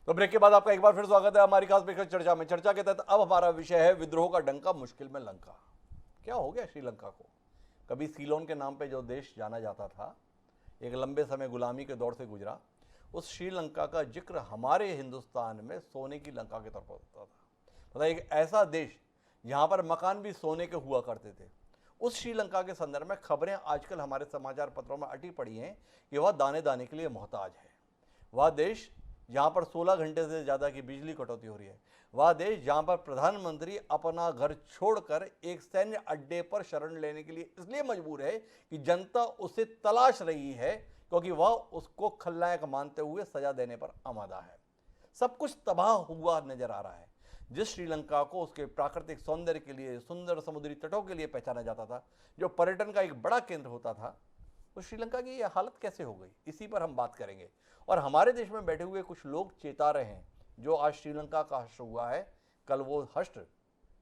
तो ब्रेक के बाद आपका एक बार फिर स्वागत है हमारी खास ब्रेकफास्ट चर्चा में। चर्चा के तहत अब हमारा विषय है विद्रोह का डंका मुश्किल में लंका। क्या हो गया श्रीलंका को? कभी सीलोन के नाम पे जो देश जाना जाता था, एक लंबे समय गुलामी के दौर से गुजरा, उस श्रीलंका का जिक्र हमारे हिंदुस्तान में सोने की लंका के तौर पर होता था। मतलब एक ऐसा देश जहाँ पर मकान भी सोने के हुआ करते थे। उस श्रीलंका के संदर्भ में खबरें आजकल हमारे समाचार पत्रों में अटी पड़ी हैं कि वह दाने दाने के लिए मोहताज है। वह देश जहाँ पर 16 घंटे से ज़्यादा की बिजली कटौती हो रही है। वह देश जहाँ पर प्रधानमंत्री अपना घर छोड़कर एक सैन्य अड्डे पर शरण लेने के लिए इसलिए मजबूर है कि जनता उसे तलाश रही है, क्योंकि वह उसको खलनायक मानते हुए सजा देने पर आमादा है। सब कुछ तबाह हुआ नजर आ रहा है। जिस श्रीलंका को उसके प्राकृतिक सौंदर्य के लिए, सुंदर समुद्री तटों के लिए पहचाना जाता था, जो पर्यटन का एक बड़ा केंद्र होता था, तो श्रीलंका की यह हालत कैसे हो गई, इसी पर हम बात करेंगे। और हमारे देश में बैठे हुए कुछ लोग चेता रहे हैं, जो आज श्रीलंका का हश्र हुआ है, कल वो हश्र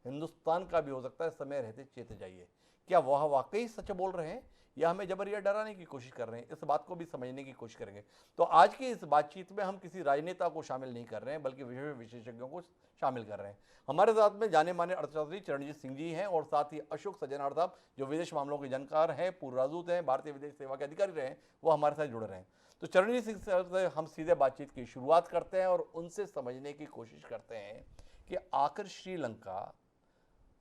हिंदुस्तान का भी हो सकता है। समय रहते चेत जाइए। क्या वह वाकई सच बोल रहे हैं या हमें जबरिया डराने की कोशिश कर रहे हैं? इस बात को भी समझने की कोशिश करेंगे। तो आज की इस बातचीत में हम किसी राजनेता को शामिल नहीं कर रहे हैं, बल्कि विशेषज्ञों को शामिल कर रहे हैं। हमारे साथ में जाने माने अर्थशास्त्री चरणजीत सिंह जी हैं, और साथ ही अशोक सज्जनार साहब, जो विदेश मामलों के जानकार हैं, पूर्व राजदूत हैं, भारतीय विदेश सेवा के अधिकारी रहे हैं, वो हमारे साथ जुड़ रहे हैं। तो चरणजीत सिंह से हम सीधे बातचीत की शुरुआत करते हैं और उनसे समझने की कोशिश करते हैं कि आखिर श्रीलंका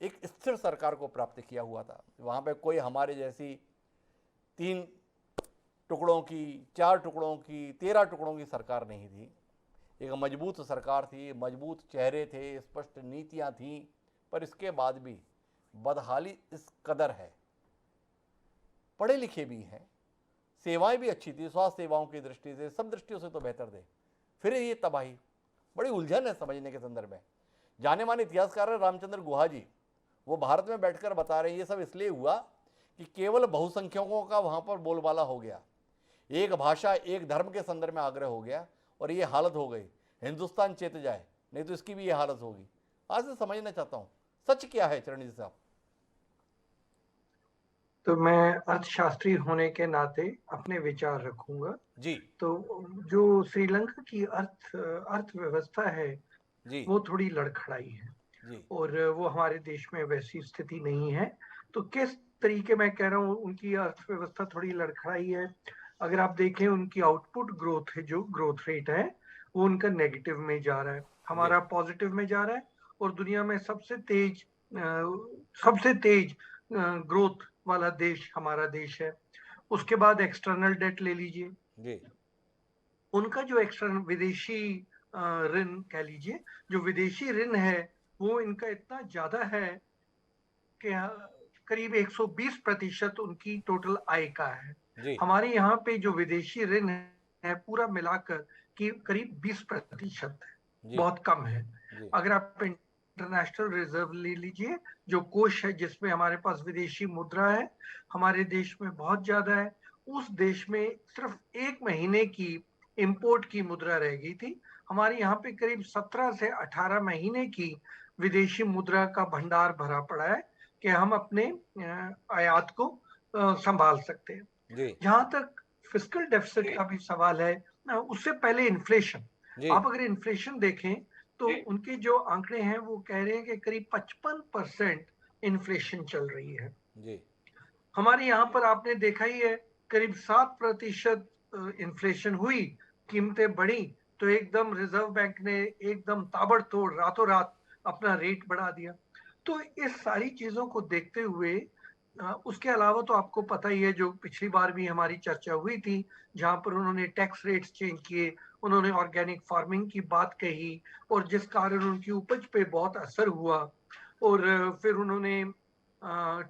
एक स्थिर सरकार को प्राप्त किया हुआ था। वहाँ पे कोई हमारे जैसी 3 टुकड़ों की, 4 टुकड़ों की, 13 टुकड़ों की सरकार नहीं थी। एक मजबूत सरकार थी, मजबूत चेहरे थे, स्पष्ट नीतियाँ थीं, पर इसके बाद भी बदहाली इस कदर है। पढ़े लिखे भी हैं, सेवाएं भी अच्छी थी, स्वास्थ्य सेवाओं की दृष्टि से, सब दृष्टियों से तो बेहतर थे, फिर ये तबाही। बड़ी उलझन है समझने के संदर्भ में। जाने माने इतिहासकार है रामचंद्र गुहा जी, वो भारत में बैठकर बता रहे हैं, ये सब इसलिए हुआ कि केवल बहुसंख्यकों का वहां पर बोलबाला हो गया, एक भाषा एक धर्म के संदर्भ में आग्रह हो गया, और ये हालत हो गई। हिंदुस्तान चेत जाए, नहीं तो इसकी भी ये हालत होगी। आज से समझना चाहता हूं, सच क्या है चरणजीत साहब? तो मैं अर्थशास्त्री होने के नाते अपने विचार रखूंगा। जी। तो जो श्रीलंका की अर्थव्यवस्था है जी। वो थोड़ी लड़खड़ाई है, जी। और वो हमारे देश में वैसी स्थिति नहीं है। तो किस तरीके मैं कह रहा हूँ उनकी अर्थव्यवस्था थोड़ी लड़खड़ाई है। अगर आप देखें उनकी आउटपुट ग्रोथ है, जो ग्रोथ रेट है वो उनका नेगेटिव में जा रहा है, जी। हमारा पॉजिटिव में जा रहा है। और दुनिया में सबसे तेज ग्रोथ वाला देश हमारा देश है। उसके बाद एक्सटर्नल डेट ले लीजिए, जी। उनका जो एक्सटर्नल विदेशी ऋण कह लीजिए, जो विदेशी ऋण है वो इनका इतना ज्यादा है कि करीब 120% उनकी टोटल आय का है। जी। हमारे यहाँ पे जो विदेशी ऋण है पूरा मिलाकर कि करीब 20% है, जी। बहुत कम है। जी। अगर आप इंटरनेशनल रिजर्व ले लीजिए, जो कोष है जिसमें हमारे पास विदेशी मुद्रा है, हमारे देश में बहुत ज्यादा है। उस देश में सिर्फ 1 महीने की इंपोर्ट की मुद्रा रह गई थी। हमारे यहाँ पे करीब 17 से 18 महीने की विदेशी मुद्रा का भंडार भरा पड़ा है कि हम अपने आयात को संभाल सकते हैं। जी। जहां तक फिस्कल डेफिसिट का भी सवाल है, उससे पहले इन्फ्लेशन, जी। आप अगर इन्फ्लेशन देखें तो उनके जो आंकड़े हैं वो कह रहे हैं कि करीब 55% इन्फ्लेशन चल रही है। जी। हमारे यहाँ पर आपने देखा ही है, करीब 7% इन्फ्लेशन हुई, कीमतें बढ़ी, तो एकदम रिजर्व बैंक ने एकदम ताबड़तोड़ रातों रात अपना रेट बढ़ा दिया। तो इस सारी चीजों को देखते हुए उसके अलावा तो आपको पता ही है, जो पिछली बार भी हमारी चर्चा हुई थी, जहां पर उन्होंने टैक्स रेट्स चेंज किए, उन्होंने ऑर्गेनिक फार्मिंग की बात कही, और जिस कारण उनकी उपज पे बहुत असर हुआ। और फिर उन्होंने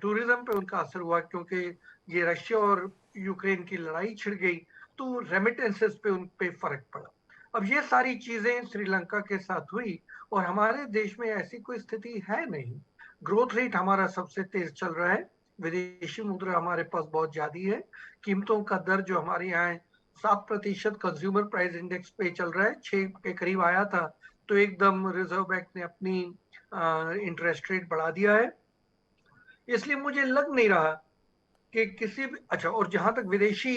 टूरिज्म पे उनका असर हुआ, क्योंकि ये रशिया और यूक्रेन की लड़ाई छिड़ गई, तो रेमिटेंसेस पे उन पे फर्क पड़ा। अब ये सारी चीजें श्रीलंका के साथ हुई, और हमारे देश में ऐसी कोई स्थिति है नहीं। ग्रोथ रेट हमारा सबसे तेज चल रहा है, विदेशी मुद्रा हमारे पास बहुत ज्यादा है, कीमतों का दर जो हमारे यहाँ है 7% कंज्यूमर प्राइस इंडेक्स पे चल रहा है, 6 के करीब आया था, तो एकदम रिजर्व बैंक ने अपनी इंटरेस्ट रेट बढ़ा दिया है। इसलिए मुझे लग नहीं रहा कि किसी भी अच्छा। और जहां तक विदेशी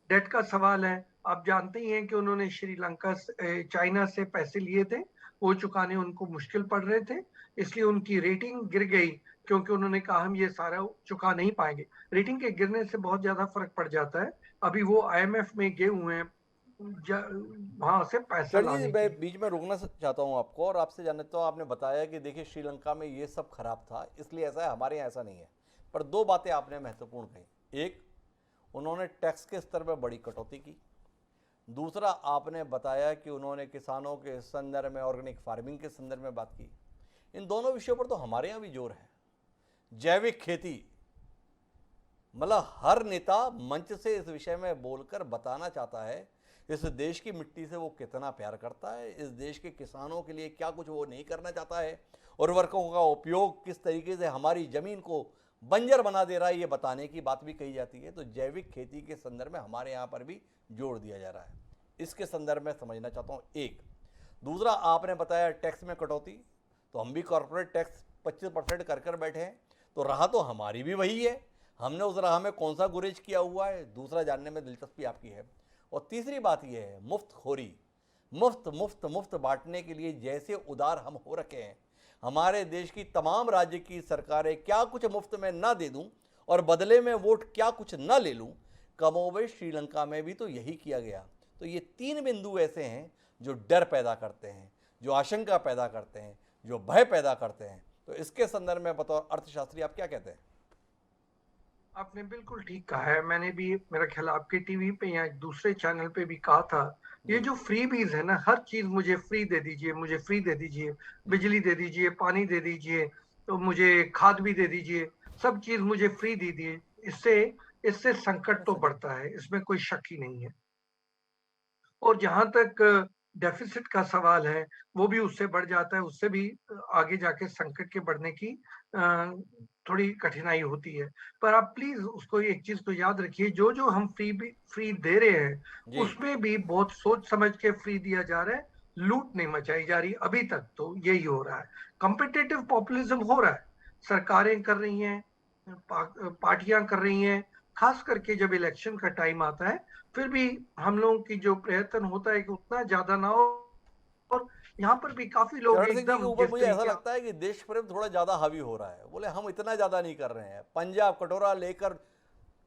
डेट का सवाल है, आप जानते ही हैं कि उन्होंने श्रीलंका से चाइना से पैसे लिए थे, वो चुकाने उनको मुश्किल पड़ रहे थे, इसलिए उनकी रेटिंग गिर गई, क्योंकि उन्होंने कहा हम ये सारा चुका नहीं पाएंगे। रेटिंग के गिरने से बहुत ज्यादा फर्क पड़ जाता है। अभी वो आईएमएफ में गए हुए हैं वहां से पैसा चलिए, लाने के मैं लिए। बीच में रोकना चाहता हूँ आपको और आपसे जानना चाहता हूँ। आपने बताया कि देखिए श्रीलंका में ये सब खराब था इसलिए ऐसा है, हमारे यहाँ ऐसा नहीं है। पर दो बातें आपने महत्वपूर्ण कही। एक, उन्होंने टैक्स के स्तर पर बड़ी कटौती की। दूसरा, आपने बताया कि उन्होंने किसानों के संदर्भ में, ऑर्गेनिक फार्मिंग के संदर्भ में बात की। इन दोनों विषयों पर तो हमारे यहाँ भी जोर है। जैविक खेती, मतलब हर नेता मंच से इस विषय में बोलकर बताना चाहता है इस देश की मिट्टी से वो कितना प्यार करता है, इस देश के किसानों के लिए क्या कुछ वो नहीं करना चाहता है, उर्वरकों का उपयोग किस तरीके से हमारी ज़मीन को बंजर बना दे रहा है, ये बताने की बात भी कही जाती है। तो जैविक खेती के संदर्भ में हमारे यहाँ पर भी जोर दिया जा रहा है। इसके संदर्भ में समझना चाहता हूँ। एक, दूसरा, आपने बताया टैक्स में कटौती, तो हम भी कॉर्पोरेट टैक्स 25% कर बैठे हैं, तो राह तो हमारी भी वही है। हमने उस राह में कौन सा गुरेज किया हुआ है, दूसरा जानने में दिलचस्पी आपकी है। और तीसरी बात यह है, मुफ्तखोरी, मुफ्त मुफ्त मुफ्त बांटने के लिए जैसे उदार हम हो रखे हैं। हमारे देश की तमाम राज्य की सरकारें क्या कुछ मुफ्त में ना दे दूं और बदले में वोट क्या कुछ ना ले लूं, कमोबेश श्रीलंका में भी तो यही किया गया। तो ये तीन बिंदु ऐसे हैं जो डर पैदा करते हैं, जो आशंका पैदा करते हैं, जो भय पैदा करते हैं। तो इसके संदर्भ में बतौर अर्थशास्त्री आप क्या कहते हैं? आपने बिल्कुल ठीक कहा है। मैंने भी, मेरा ख्याल आपके टीवी पे या एक दूसरे चैनल पे भी कहा था, ये जी जो फ्रीबीज है ना, हर चीज मुझे फ्री दे दीजिए, मुझे फ्री दे दीजिए, जी बिजली दे दीजिए, पानी दे दीजिए, तो मुझे खाद भी दे दीजिए, सब चीज मुझे फ्री दे दीजिए। इससे इससे संकट तो बढ़ता है, इसमें कोई शक ही नहीं है। और जहां तक डेफिसिट का सवाल है, वो भी उससे बढ़ जाता है, उससे भी आगे जाके संकट के बढ़ने की थोड़ी कठिनाई होती है। पर आप प्लीज उसको, एक चीज को याद रखिए, जो जो हम फ्री दे रहे हैं, जी उसमें भी बहुत सोच समझ के फ्री दिया जा रहा है, लूट नहीं मचाई जा रही। अभी तक तो यही हो रहा है। कॉम्पिटिटिव पॉपुलिज्म हो रहा है, सरकारें कर रही हैं, पार्टियां कर रही हैं, खास करके जब इलेक्शन का टाइम आता है। फिर भी हम लोगों की जो प्रयत्न होता है कि उतना ज्यादा ना हो। और यहाँ पर भी काफी लोग चरण सिंह जी के एकदम ऊपर जिस मुझे ऐसा तरीके लगता है कि देश प्रेम थोड़ा ज़्यादा हावी हो रहा है। बोले हम इतना ज़्यादा नहीं कर रहे हैं, पंजाब कटोरा लेकर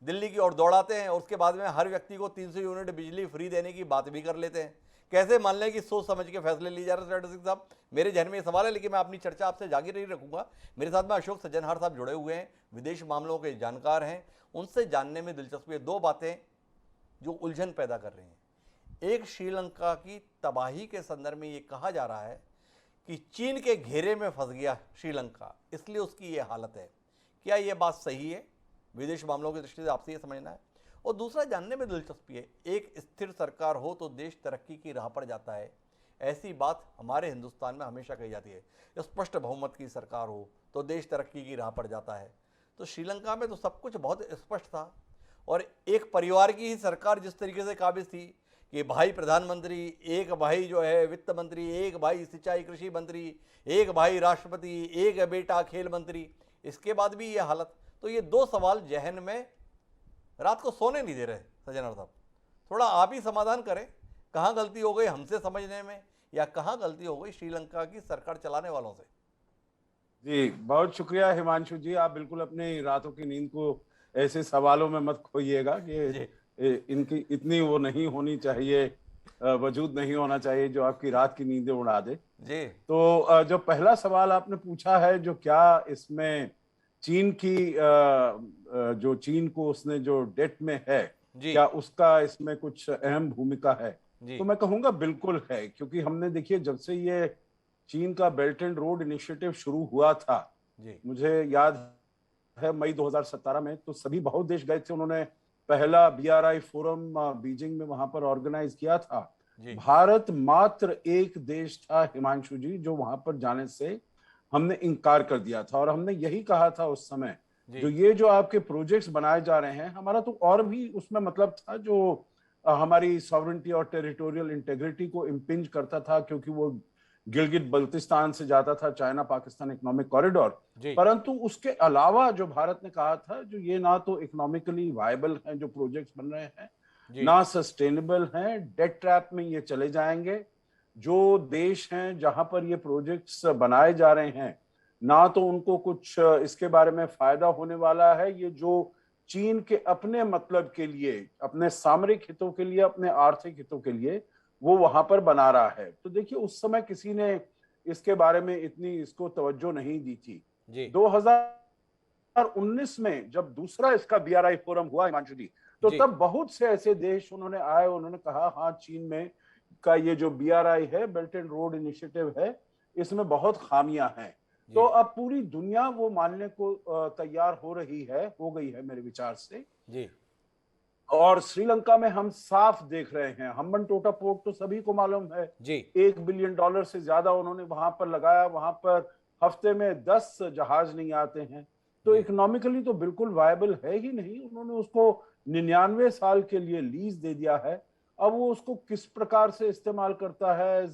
दिल्ली की ओर दौड़ाते हैं और उसके बाद में हर व्यक्ति को 300 यूनिट बिजली फ्री देने की बात भी कर लेते हैं। कैसे मान लें कि सोच समझ के फैसले लिए जा रहे हैं? चरण सिंह साहब, मेरे जहन में ये सवाल है, लेकिन मैं अपनी चर्चा आपसे जारी नहीं रखूंगा। मेरे साथ में अशोक सज्जनहार साहब जुड़े हुए हैं, विदेश मामलों के जानकार हैं, उनसे जानने में दिलचस्पी है। दो बातें जो उलझन पैदा कर रही हैं। एक, श्रीलंका की तबाही के संदर्भ में ये कहा जा रहा है कि चीन के घेरे में फंस गया श्रीलंका, इसलिए उसकी ये हालत है। क्या ये बात सही है? विदेश मामलों की दृष्टि से आपसे ये समझना है। और दूसरा जानने में दिलचस्पी है, एक स्थिर सरकार हो तो देश तरक्की की राह पर जाता है, ऐसी बात हमारे हिंदुस्तान में हमेशा कही जाती है। स्पष्ट बहुमत की सरकार हो तो देश तरक्की की राह पर जाता है। तो श्रीलंका में तो सब कुछ बहुत स्पष्ट था और एक परिवार की ही सरकार जिस तरीके से काबिज थी कि भाई प्रधानमंत्री, एक भाई जो है वित्त मंत्री, एक भाई सिंचाई कृषि मंत्री, एक भाई राष्ट्रपति, एक बेटा खेल मंत्री, इसके बाद भी ये हालत। तो ये दो सवाल जहन में रात को सोने नहीं दे रहे। सज्जनर साहब, थोड़ा आप ही समाधान करें, कहाँ गलती हो गई हमसे समझने में, या कहाँ गलती हो गई श्रीलंका की सरकार चलाने वालों से? जी, बहुत शुक्रिया हिमांशु जी। आप बिल्कुल अपनी रातों की नींद को ऐसे सवालों में मत खोइएगा कि जी इनकी इतनी वो नहीं होनी चाहिए, वजूद नहीं होना चाहिए जो आपकी रात की नींदें उड़ा दे। जी तो जो पहला सवाल आपने पूछा है, जो क्या इसमें चीन की जो चीन को उसने जो डेट में है, जी क्या उसका इसमें कुछ अहम भूमिका है? जी तो मैं कहूँगा बिल्कुल है, क्योंकि हमने देखिए जब से ये चीन का बेल्ट एंड रोड इनिशिएटिव शुरू हुआ था, जी मुझे याद है मई 2017 में, तो सभी बहुत देश गए थे। उन्होंने पहला बीआरआई फोरम बीजिंग में वहां पर ऑर्गेनाइज किया था। जी भारत मात्र एक देश था हिमांशु जी जो वहां पर जाने से हमने इनकार कर दिया था, और हमने यही कहा था उस समय, जी जो ये जो आपके प्रोजेक्ट्स बनाए जा रहे हैं, हमारा तो और भी उसमें मतलब था, जो हमारी सॉवरेंटी और टेरिटोरियल इंटेग्रिटी को इम्पिंज करता था, क्योंकि वो गिलगित बल्तिस्तान से जाता था चाइना पाकिस्तान इकोनॉमिक कॉरिडोर। जी परंतु उसके अलावा जो भारत ने कहा था, जो ये ना तो इकोनॉमिकली वायबल हैं जो प्रोजेक्ट्स बन रहे हैं, जी। ना सस्टेनेबल हैं, डेट ट्रैप में ये चले जाएंगे। जो देश हैं जहां पर ये प्रोजेक्ट्स बनाए जा रहे हैं, ना तो उनको कुछ इसके बारे में फायदा होने वाला है। ये जो चीन के अपने मतलब के लिए, अपने सामरिक हितों के लिए, अपने आर्थिक हितों के लिए वो वहां पर बना रहा है। तो देखिए, उस समय किसी ने इसके बारे में इतनी इसको तवज्जो नहीं दी थी। जी 2019 में जब दूसरा इसका बीआरआई फोरम हुआ हिमांशु जी, तो जी तब बहुत से ऐसे देश उन्होंने आए, उन्होंने कहा हाँ, चीन में का ये जो बीआरआई है, बेल्ट एंड रोड इनिशिएटिव है, इसमें बहुत खामियां हैं। तो जी अब पूरी दुनिया वो मानने को तैयार हो गई है मेरे विचार से। जी और श्रीलंका में हम साफ देख रहे हैं, हम्बनटोटा पोर्ट तो सभी को मालूम है, जी $1 बिलियन से ज्यादा उन्होंने वहां पर लगाया। वहां पर हफ्ते में 10 जहाज नहीं आते हैं। तो जी इकोनॉमिकली तो बिल्कुल वायबल है ही नहीं। उन्होंने उसको 99 साल के लिए लीज दे दिया है। अब वो उसको किस प्रकार से इस्तेमाल करता है,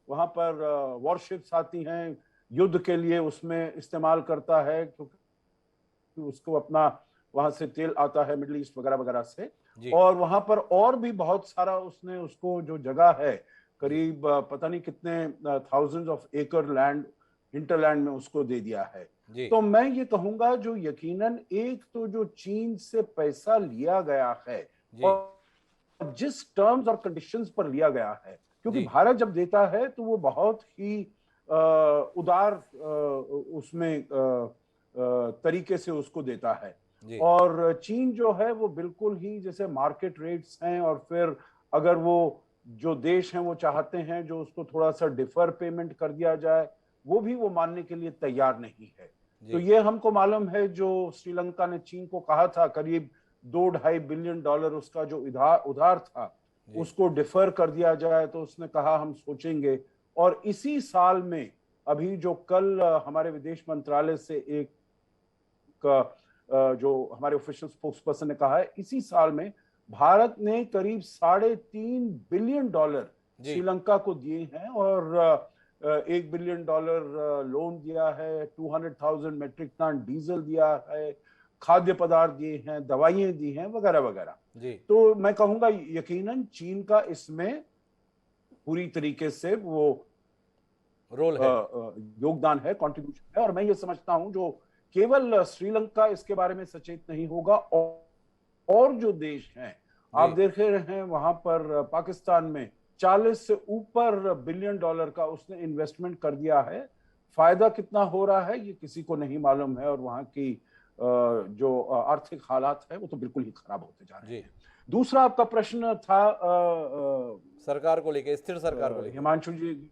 वहां पर वॉरशिप्स आती हैं, युद्ध के लिए उसमें इस्तेमाल करता है, क्योंकि उसको अपना वहां से तेल आता है मिडिल ईस्ट वगैरह वगैरह से। जी और वहां पर और भी बहुत सारा उसने उसको जो जगह है, जी करीब पता नहीं कितने थाउजेंड्स ऑफ एकड़ लैंड, हिंटरलैंड में उसको दे दिया है। जी तो मैं ये कहूंगा, जो यकीनन एक तो जो चीन से पैसा लिया गया है जी और जिस टर्म्स और कंडीशंस पर लिया गया है, क्योंकि जी भारत जब देता है तो वो बहुत ही उदार उसमें तरीके से उसको देता है। जी और चीन जो है वो बिल्कुल ही जैसे मार्केट रेट्स हैं, और फिर अगर वो जो देश हैं वो चाहते हैं जो उसको थोड़ा सा डिफर पेमेंट कर दिया जाए, वो भी वो मानने के लिए तैयार नहीं है। तो जी ये हमको मालूम है, जो श्रीलंका ने चीन को कहा था करीब $2-2.5 बिलियन उसका जो उधार था, जी उसको डिफर कर दिया जाए, तो उसने कहा हम सोचेंगे। और इसी साल में, अभी जो कल हमारे विदेश मंत्रालय से एक जो हमारे ऑफिशियल स्पोक्स पर्सन ने कहा है, इसी साल में भारत ने करीब $3.5 बिलियन जी श्रीलंका को दिए हैं। और $1 बिलियन लोन दिया है, 200,000 मेट्रिक टन डीजल दिया है, खाद्य पदार्थ दिए हैं, दवाइयां दी हैं, वगैरह वगैरह। जी तो मैं कहूंगा यकीनन चीन का इसमें पूरी तरीके से वो रोल है। योगदान है, कंट्रीब्यूशन है। और मैं ये समझता हूं, जो केवल श्रीलंका इसके बारे में सचेत नहीं होगा, और जो देश हैं आप जी देख रहे हैं, वहां पर पाकिस्तान में 40 से ऊपर $1 बिलियन का उसने इन्वेस्टमेंट कर दिया है। फायदा कितना हो रहा है ये किसी को नहीं मालूम है। और वहां की जो आर्थिक हालात है वो तो बिल्कुल ही खराब होते जा रहे जी हैं। दूसरा आपका प्रश्न था सरकार को लेके, स्थिर सरकार को लेके। हिमांशु जी,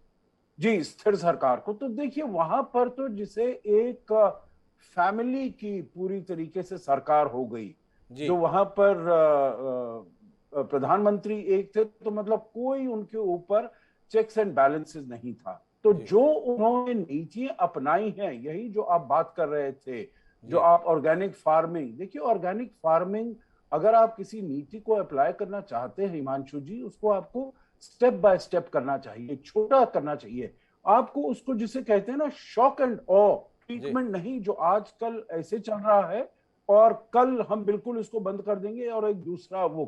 जी स्थिर सरकार को। तो देखिए, वहां पर तो जिसे एक फैमिली की पूरी तरीके से सरकार हो गई, जी जो वहां पर प्रधानमंत्री एक थे, तो मतलब कोई उनके ऊपर चेक्स एंड बैलेंसेस नहीं था। तो जी जो उन्होंने नीतियां अपनाई हैं, यही जो आप बात कर रहे थे, जो जी आप ऑर्गेनिक फार्मिंग, देखिए ऑर्गेनिक फार्मिंग अगर आप किसी नीति को अप्लाई करना चाहते हैं हिमांशु जी, उसको आपको स्टेप बाय स्टेप करना चाहिए, छोटा करना चाहिए। आपको उसको जिसे कहते हैं ना, शॉक एंड ऑ जी ट्रीटमेंट नहीं, जो आजकल ऐसे चल रहा है, और कल हम बिल्कुल इसको बंद कर देंगे और एक दूसरा वो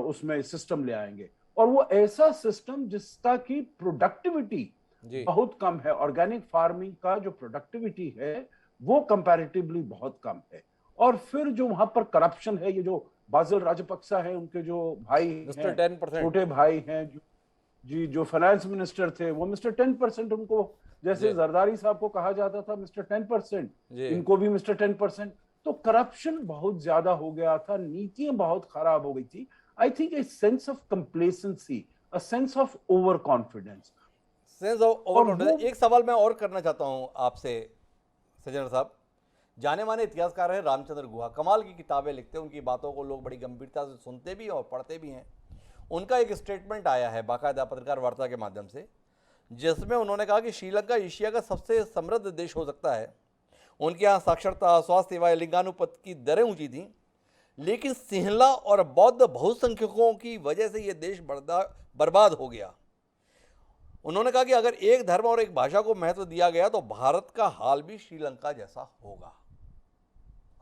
उसमें सिस्टम ले आएंगे। और वो ऐसा सिस्टम जिसका की प्रोडक्टिविटी जी बहुत कम है। ऑर्गेनिक फार्मिंग का जो प्रोडक्टिविटी है वो कंपैरेटिवली बहुत कम है। और फिर जो वहां पर करप्शन है, ये जो बासिल राजपक्सा है, उनके जो भाई मिस्टर हैं, 10%। छोटे भाई हैं, जी जो फाइनेंस मिनिस्टर थे, वो मिस्टर 10%, उनको जैसे जी जरदारी साहब को कहा जाता था मिस्टर 10%, जी इनको भी मिस्टर 10%। तो करप्शन बहुत ज्यादा हो गया था, नीतियां बहुत खराब हो गई थी। I think a sense of complacency, a sense of over confidence. Sense of over और कॉन्फिडेंस। वो एक सवाल मैं और करना चाहता हूं आपसे सज्जनर साहब। जाने माने इतिहासकार हैं रामचंद्र गुहा, कमाल की किताबें लिखते हैं, उनकी बातों को लोग बड़ी गंभीरता से सुनते भी हैं और पढ़ते भी हैं। उनका एक स्टेटमेंट आया है बाकायदा पत्रकार वार्ता के माध्यम से, जिसमें उन्होंने कहा कि श्रीलंका एशिया का सबसे समृद्ध देश हो सकता है। उनके यहाँ साक्षरता, स्वास्थ्य सेवाएं, लिंगानुपात की दरें ऊंची थीं, लेकिन सिंहला और बौद्ध बहुसंख्यकों की वजह से यह देश बर्बाद हो गया। उन्होंने कहा कि अगर एक धर्म और एक भाषा को महत्व दिया गया तो भारत का हाल भी श्रीलंका जैसा होगा।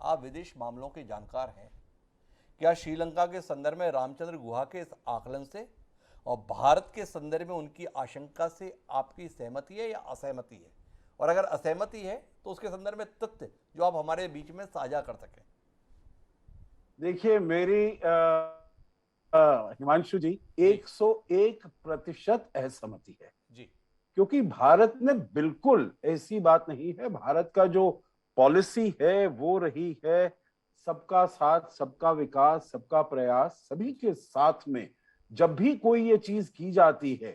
आप विदेश मामलों के जानकार हैं, क्या श्रीलंका के संदर्भ में रामचंद्र गुहा के इस आकलन से और भारत के संदर्भ में उनकी आशंका से आपकी सहमति है या असहमति है? और अगर असहमति है तो उसके संदर्भ में तथ्य जो आप हमारे बीच में साझा कर सकें। देखिए, मेरी हिमांशु जी 101% असहमति है जी क्योंकि भारत ने बिल्कुल ऐसी बात नहीं है। भारत का जो पॉलिसी है वो रही है सबका साथ, सबका विकास, सबका प्रयास। सभी के साथ में जब भी कोई ये चीज की जाती है,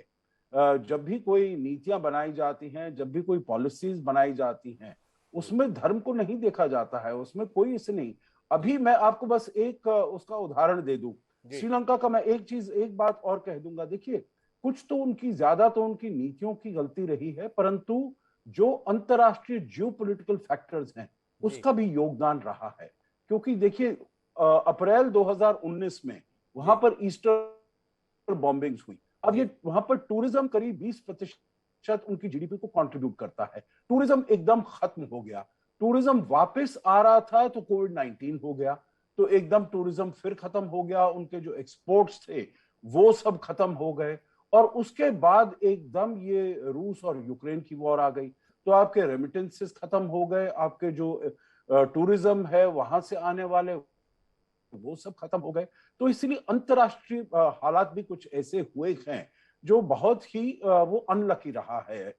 जब भी कोई नीतियां बनाई जाती हैं, जब भी कोई पॉलिसीज बनाई जाती हैं, उसमें धर्म को नहीं देखा जाता है, उसमें कोई इसे नहीं। अभी मैं आपको बस एक उसका उदाहरण दे दूं श्रीलंका का। मैं एक बात और कह दूंगा। देखिए, कुछ तो उनकी, ज्यादा तो उनकी नीतियों की गलती रही है, परंतु जो अंतरराष्ट्रीय जियोपॉलिटिकल फैक्टर्स हैं उसका भी योगदान रहा है। क्योंकि देखिए, अप्रैल 2019 में वहां पर ईस्टर बॉम्बिंग्स हुई। अब ये वहां पर टूरिज्म करीब 20% उनकी जीडीपी को कंट्रीब्यूट करता है। टूरिज्म एकदम खत्म हो गया। टूरिज्म वापस आ रहा था तो कोविड-19 हो गया, तो एकदम टूरिज्म फिर खत्म हो गया। उनके जो एक्सपोर्ट्स थे वो सब खत्म हो गए, और उसके बाद एकदम ये रूस और यूक्रेन की वॉर आ गई, तो आपके रेमिटेंसेस खत्म हो गए, आपके जो टूरिज्म है वहां से आने वाले वो सब खत्म हो गए। तो इसलिए अंतरराष्ट्रीय हालात भी कुछ ऐसे हुए हैं जो बहुत ही वो अनलकी रहा है।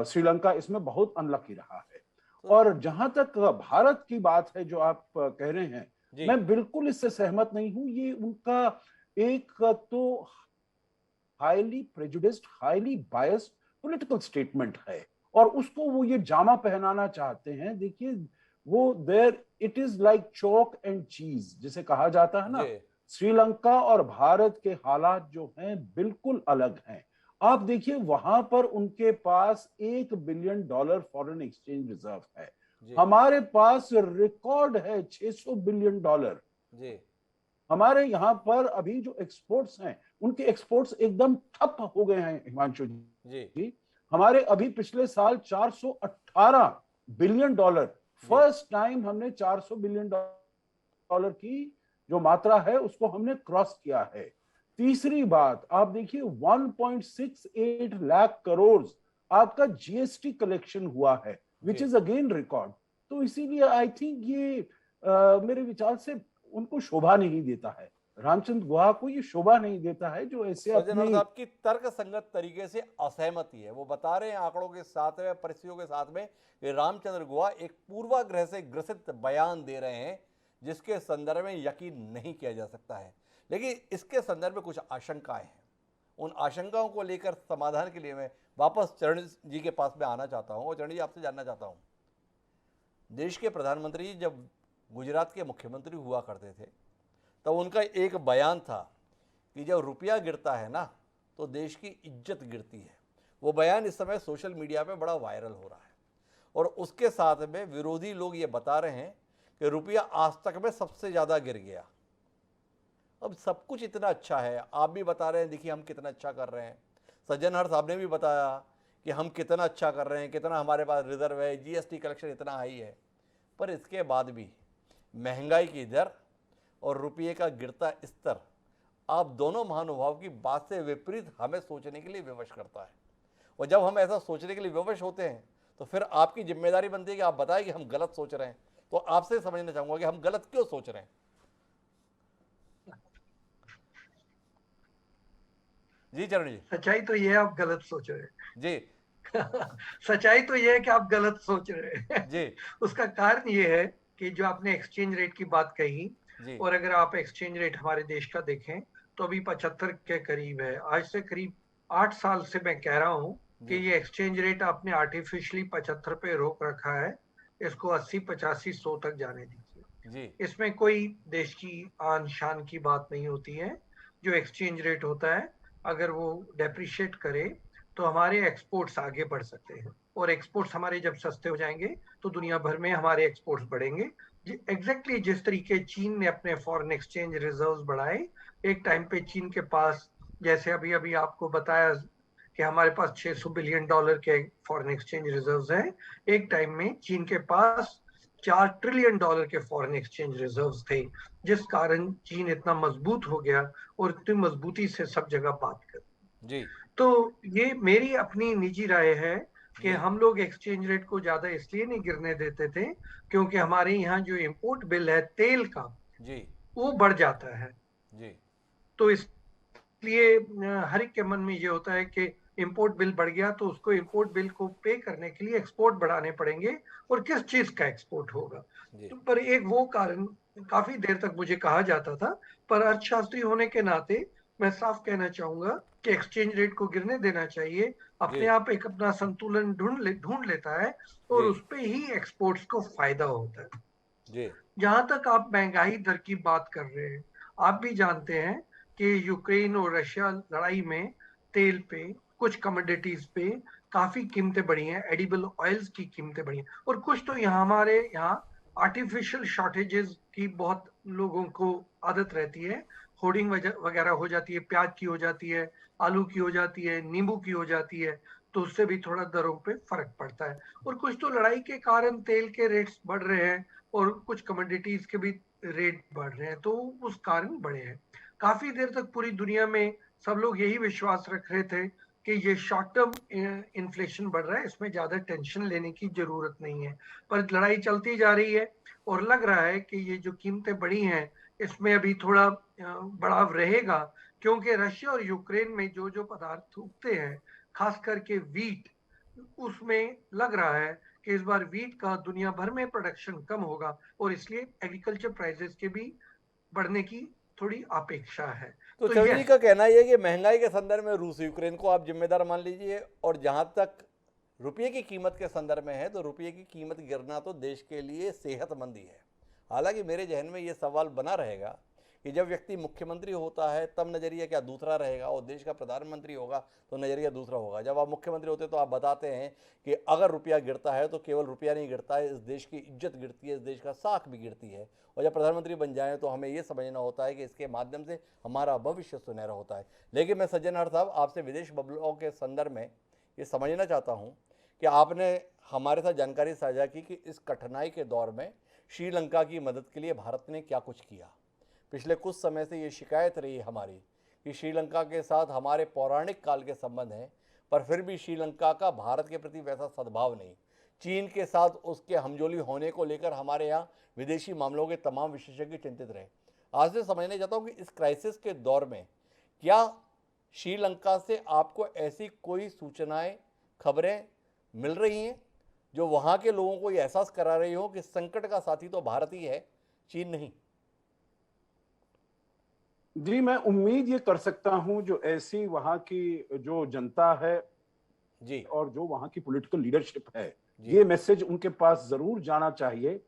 श्रीलंका इसमें बहुत अनलकी रहा है। और जहां तक भारत की बात है जो आप कह रहे हैं, मैं बिल्कुल इससे सहमत नहीं हूं। ये उनका एक तो highly prejudiced, highly biased political statement है, और उसको वो ये जामा पहनाना चाहते हैं। देखिए, वो there it is like chalk and cheese जिसे कहा जाता है ना। श्रीलंका और भारत के हालात जो हैं बिल्कुल अलग हैं। आप देखिए, वहां पर उनके पास $1 बिलियन फॉरेन एक्सचेंज रिजर्व है। हमारे पास रिकॉर्ड है $600 बिलियन। हमारे यहाँ पर अभी जो एक्सपोर्ट्स हैं, उनके एक्सपोर्ट्स एकदम ठप हो गए हैं हिमांशु जी। हमारे अभी पिछले साल $418 बिलियन, फर्स्ट टाइम हमने $400 बिलियन की जो मात्रा है उसको हमने क्रॉस किया है। तीसरी बात, आप देखिए 1.68 लाख करोड़ आपका जीएसटी कलेक्शन हुआ है, विच इज अगेन रिकॉर्ड। तो इसीलिए आई थिंक ये मेरे विचार से उनको शोभा नहीं देता है, रामचंद्र गुहा को ये शोभा नहीं देता है जो ऐसे अपनी आपकी तर्क संगत तरीके से असहमति है। वो बता रहे हैं आंकड़ों के साथ में, परिस्थितियों के साथ में, कि रामचंद्र गुहा एक पूर्वाग्रह से ग्रसित बयान दे रहे हैं जिसके संदर्भ में यकीन नहीं किया जा सकता है। लेकिन इसके संदर्भ में कुछ आशंकाएं हैं। उन आशंकाओं को लेकर समाधान के लिए मैं वापस चरण जी के पास में आना चाहता हूं। और चरण जी, आपसे जानना चाहता हूं, देश के प्रधानमंत्री जब गुजरात के मुख्यमंत्री हुआ करते थे तो उनका एक बयान था कि जब रुपया गिरता है ना तो देश की इज्जत गिरती है। वो बयान इस समय सोशल मीडिया पे बड़ा वायरल हो रहा है, और उसके साथ में विरोधी लोग ये बता रहे हैं कि रुपया आज तक में सबसे ज़्यादा गिर गया। अब सब कुछ इतना अच्छा है, आप भी बता रहे हैं देखिए हम कितना अच्छा कर रहे हैं, सज्जनहर साहब ने भी बताया कि हम कितना अच्छा कर रहे हैं, कितना हमारे पास रिजर्व है, जीएसटी कलेक्शन इतना हाई है, पर इसके बाद भी महंगाई की दर और रुपये का गिरता स्तर आप दोनों महानुभाव की बात से विपरीत हमें सोचने के लिए विवश करता है। और जब हम ऐसा सोचने के लिए विवश होते हैं तो फिर आपकी जिम्मेदारी बनती है कि आप बताएं कि हम गलत सोच रहे हैं। तो आपसे समझना चाहूंगा कि हम गलत क्यों सोच रहे हैं। जी चरण जी। सच्चाई तो ये है आप गलत सोच रहे हैं जी। सच्चाई तो ये है कि आप गलत सोच रहे हैं जी। उसका कारण ये है कि जो आपने एक्सचेंज रेट की बात कही, जी। और अगर आप एक्सचेंज रेट हमारे देश का देखें तो अभी 75 के करीब है। आज से करीब 8 साल से मैं कह रहा हूं कि ये एक्सचेंज रेट आपने आर्टिफिशियली 75 पे रोक रखा है, इसको 80, 85, 100 तक जाने दीजिए। इसमें कोई देश की आन शान की बात नहीं होती है। जो एक्सचेंज रेट होता है अगर वो डेप्रिशिएट करे तो हमारे एक्सपोर्ट्स आगे बढ़ सकते हैं, और एक्सपोर्ट्स हमारे जब सस्ते हो जाएंगे तो दुनिया भर में हमारे एक्सपोर्ट्स बढ़ेंगे। एग्जैक्टली जिस तरीके चीन ने अपने फॉरेन एक्सचेंज रिजर्व्स बढ़ाए, एक टाइम पे चीन के पास, जैसे अभी अभी आपको बताया कि हमारे पास $600 बिलियन के फॉरेन एक्सचेंज रिजर्व्स हैं, एक टाइम में चीन के पास $4 ट्रिलियन के फॉरेन एक्सचेंज रिजर्व्स थे, जिस कारण चीन इतना मजबूत हो गया और इतनी मजबूती से सब जगह बात कर। जी तो ये मेरी अपनी निजी राय है कि जी हम लोग एक्सचेंज रेट को ज्यादा इसलिए नहीं गिरने देते थे क्योंकि हमारे यहाँ जो इम्पोर्ट बिल है तेल का, जी वो बढ़ जाता है। जी तो इसलिए हर एक के मन में ये होता है कि इंपोर्ट बिल बढ़ गया तो उसको इंपोर्ट बिल को पे करने के लिए एक्सपोर्ट बढ़ाने पड़ेंगे, और किस चीज का एक्सपोर्ट होगा। जी तो पर एक वो कारण काफी देर तक मुझे कहा जाता था, पर अर्थशास्त्री होने के नाते मैं साफ कहना चाहूंगा कि एक्सचेंज रेट को गिरने देना चाहिए। जी अपने आप एक अपना संतुलन ढूंढ लेता है और जी उस पे ही एक्सपोर्ट्स को फायदा होता है। जी जहां तक आप महंगाई दर की बात कर रहे हैं, आप भी जानते हैं कि यूक्रेन और रशिया लड़ाई में तेल पे, कुछ कमोडिटीज पे काफी कीमतें बढ़ी हैं, एडिबल ऑयल्स की कीमतें बढ़ी हैं, और कुछ तो यहाँ हमारे यहाँ आर्टिफिशियल शॉर्टेजेस की बहुत लोगों को आदत रहती है। होर्डिंग वगैरह हो जाती है, प्याज की हो जाती है, आलू की हो जाती है, नींबू की हो जाती है, तो उससे भी थोड़ा दरों पे फर्क पड़ता है। और कुछ तो लड़ाई के कारण तेल के रेट्स बढ़ रहे हैं और कुछ कमोडिटीज के भी रेट बढ़ रहे हैं, तो उस कारण बढ़े हैं। काफी देर तक पूरी दुनिया में सब लोग यही विश्वास रख रहे थे कि ये शॉर्ट टर्म इन्फ्लेशन बढ़ रहा है, इसमें ज्यादा टेंशन लेने की जरूरत नहीं है। पर लड़ाई चलती जा रही है और लग रहा है कि ये जो कीमतें बढ़ी हैं इसमें अभी थोड़ा बढ़ाव रहेगा, क्योंकि रशिया और यूक्रेन में जो जो पदार्थ उगते हैं, खास करके वीट, उसमें लग रहा है कि इस बार वीट का दुनिया भर में प्रोडक्शन कम होगा और इसलिए एग्रीकल्चर प्राइसेस के भी बढ़ने की थोड़ी अपेक्षा है। तो तो चौधरी जी यस, का कहना यह है कि महंगाई के संदर्भ में रूस यूक्रेन को आप जिम्मेदार मान लीजिए, और जहां तक रुपये की कीमत के संदर्भ में है तो रुपये की कीमत गिरना तो देश के लिए सेहतमंद ही है। हालांकि मेरे जहन में ये सवाल बना रहेगा कि जब व्यक्ति मुख्यमंत्री होता है तब नज़रिया क्या दूसरा रहेगा, और देश का प्रधानमंत्री होगा तो नज़रिया दूसरा होगा। जब आप मुख्यमंत्री होते तो आप बताते हैं कि अगर रुपया गिरता है तो केवल रुपया नहीं गिरता है, इस देश की इज्जत गिरती है, इस देश का साख भी गिरती है। और जब प्रधानमंत्री बन जाएं तो हमें ये समझना होता है कि इसके माध्यम से हमारा भविष्य सुनहरा होता है। लेकिन मैं सज्जनहर साहब आपसे विदेश बदलाव के संदर्भ में ये समझना चाहता हूँ कि आपने हमारे साथ जानकारी साझा की कि इस कठिनाई के दौर में श्रीलंका की मदद के लिए भारत ने क्या कुछ किया। पिछले कुछ समय से ये शिकायत रही हमारी कि श्रीलंका के साथ हमारे पौराणिक काल के संबंध हैं, पर फिर भी श्रीलंका का भारत के प्रति वैसा सद्भाव नहीं। चीन के साथ उसके हमजोली होने को लेकर हमारे यहाँ विदेशी मामलों के तमाम विशेषज्ञ चिंतित रहे। आज से समझना चाहता हूँ कि इस क्राइसिस के दौर में क्या श्रीलंका से आपको ऐसी कोई सूचनाएं, खबरें मिल रही हैं जो वहाँ के लोगों को ये एहसास करा रही हो कि संकट का साथी तो भारत ही है, चीन नहीं। जी, मैं उम्मीद ये कर सकता हूं जो ऐसी वहां की जो जनता है जी और जो वहां की पॉलिटिकल लीडरशिप है, जी ये मैसेज उनके पास जरूर जाना चाहिए।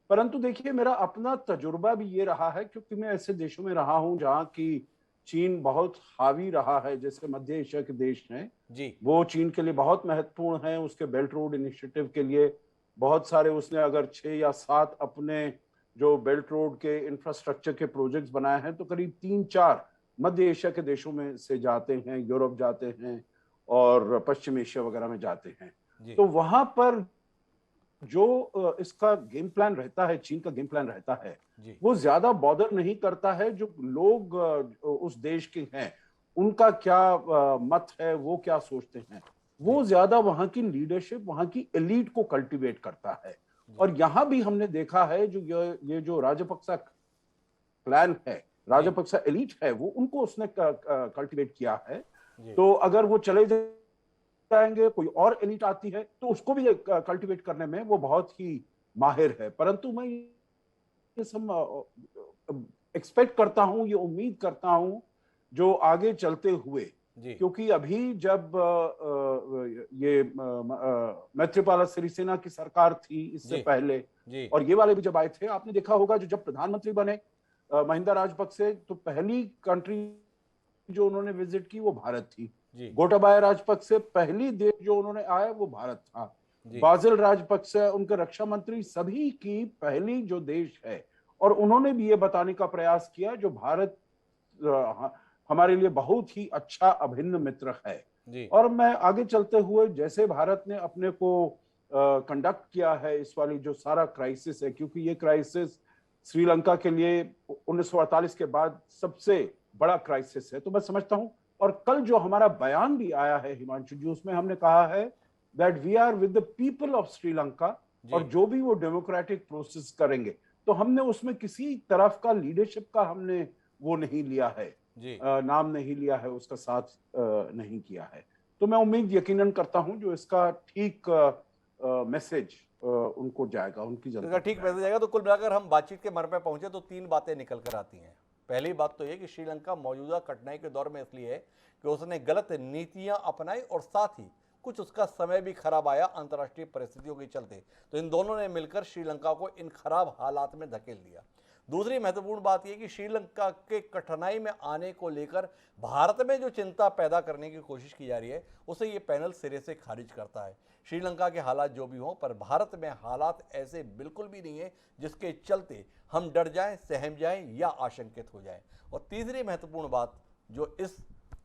परंतु देखिए, मेरा अपना तजुर्बा भी ये रहा है, क्योंकि मैं ऐसे देशों में रहा हूं जहां की चीन बहुत हावी रहा है, जैसे मध्य एशिया के देश हैं, जी वो चीन के लिए बहुत महत्वपूर्ण है। उसके बेल्ट रोड इनिशिएटिव के लिए बहुत सारे, उसने अगर 6 या 7 अपने जो बेल्ट रोड के इंफ्रास्ट्रक्चर के प्रोजेक्ट्स बनाए हैं, तो करीब 3-4 मध्य एशिया के देशों में से जाते हैं, यूरोप जाते हैं और पश्चिम एशिया वगैरह में जाते हैं। जी तो वहां पर जो इसका गेम प्लान रहता है, चीन का गेम प्लान रहता है, जी वो ज्यादा बॉदर नहीं करता है जो लोग उस देश के हैं, उनका क्या मत है, वो क्या सोचते हैं। वो ज्यादा वहां की लीडरशिप, वहां की एलीट को कल्टीवेट करता है। और यहां भी हमने देखा है जो ये जो राजपक्सा प्लान है, राजपक्सा एलीट है, वो उनको उसने कल्टीवेट किया है। तो अगर वो चले जाएंगे, कोई और एलीट आती है तो उसको भी कल्टीवेट करने में वो बहुत ही माहिर है। परंतु मैं ये सब एक्सपेक्ट करता हूं, ये उम्मीद करता हूं जो आगे चलते हुए, क्योंकि अभी जब ये मैत्रीपाला सिरिसेना की सरकार थी इससे पहले, और ये वाले भी जब आए थे, आपने देखा होगा जो जब प्रधानमंत्री बने महिंदा राजपक्से, तो पहली कंट्री जो उन्होंने विजिट की वो भारत थी। गोटाबाया राजपक्से पहली देश जो उन्होंने आया वो भारत था। बासिल राजपक्से उनके रक्षा मंत्री, सभी की पहली जो देश है, और उन्होंने भी ये बताने का प्रयास किया जो भारत हमारे लिए बहुत ही अच्छा अभिन्न मित्र है। और मैं आगे चलते हुए, जैसे भारत ने अपने को कंडक्ट किया है इस वाली जो सारा क्राइसिस है, क्योंकि ये क्राइसिस श्रीलंका के लिए 1948 के बाद सबसे बड़ा क्राइसिस है। तो मैं समझता हूं, और कल जो हमारा बयान भी आया है हिमांशु जी, उसमें हमने कहा है that we are with the people of Sri Lanka, और जो भी वो डेमोक्रेटिक प्रोसेस करेंगे, तो हमने उसमें किसी तरफ का लीडरशिप का हमने वो नहीं लिया है, नाम नहीं लिया है, उसका साथ नहीं किया है। तो मैं उम्मीद यकीनन करता हूं जो इसका ठीक मैसेज उनको जाएगा, उनकी जनता ठीक मैसेज जाएगा। तो कुल मिलाकर हम बातचीत के मर पे पहुंचे तो 3 बातें निकल कर आती हैं। पहली बात तो ये कि श्रीलंका मौजूदा कठिनाई के दौर में इसलिए है कि उसने गलत नीतियां अपनाई और साथ ही कुछ उसका समय भी खराब आया अंतर्राष्ट्रीय परिस्थितियों के चलते। तो इन दोनों ने मिलकर श्रीलंका को इन खराब हालात में धकेल दिया। दूसरी महत्वपूर्ण बात यह कि श्रीलंका के कठिनाई में आने को लेकर भारत में जो चिंता पैदा करने की कोशिश की जा रही है उसे ये पैनल सिरे से खारिज करता है। श्रीलंका के हालात जो भी हों, पर भारत में हालात ऐसे बिल्कुल भी नहीं है जिसके चलते हम डर जाएं, सहम जाएं या आशंकित हो जाएं। और तीसरी महत्वपूर्ण बात जो इस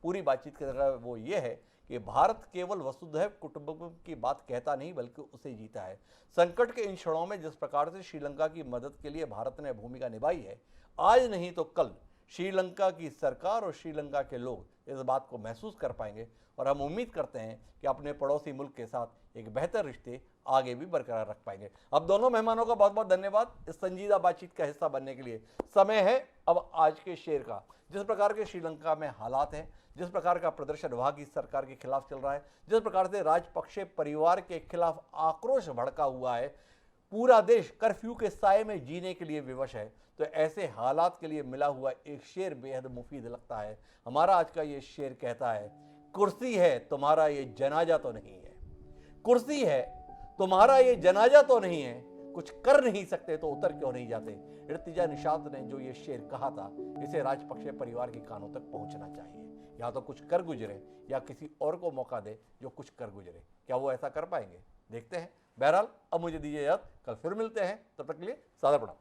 पूरी बातचीत की तरह वो ये है कि भारत केवल वसुधैव कुटुंबकम की बात कहता नहीं बल्कि उसे जीता है। संकट के इन क्षणों में जिस प्रकार से श्रीलंका की मदद के लिए भारत ने भूमिका निभाई है, आज नहीं तो कल श्रीलंका की सरकार और श्रीलंका के लोग इस बात को महसूस कर पाएंगे। और हम उम्मीद करते हैं कि अपने पड़ोसी मुल्क के साथ एक बेहतर रिश्ते आगे भी बरकरार रख पाएंगे। अब दोनों मेहमानों का बहुत बहुत धन्यवाद इस संजीदा बातचीत का हिस्सा बनने के लिए। समय है अब आज के शेर का। जिस प्रकार के श्रीलंका में हालात हैं, जिस प्रकार का प्रदर्शन वहां की सरकार के खिलाफ चल रहा है, जिस प्रकार से राजपक्षे परिवार के खिलाफ आक्रोश भड़का हुआ है, पूरा देश कर्फ्यू के साए में जीने के लिए विवश है, तो ऐसे हालात के लिए मिला हुआ एक शेर बेहद मुफीद लगता है। हमारा आज का ये शेर कहता है, कुर्सी है तुम्हारा ये जनाजा तो नहीं है, कुर्सी है तुम्हारा ये जनाजा तो नहीं है, कुछ कर नहीं सकते तो उतर क्यों नहीं जाते। इर्तिजा निषाद ने जो ये शेर कहा था, इसे राजपक्षे परिवार के कानों तक पहुंचना चाहिए। या तो कुछ कर गुजरे या किसी और को मौका दे जो कुछ कर गुजरे। क्या वो ऐसा कर पाएंगे? देखते हैं। बहरहाल अब मुझे दीजिए इजाजत, कल फिर मिलते हैं। तब तक के लिए सादर प्रणाम।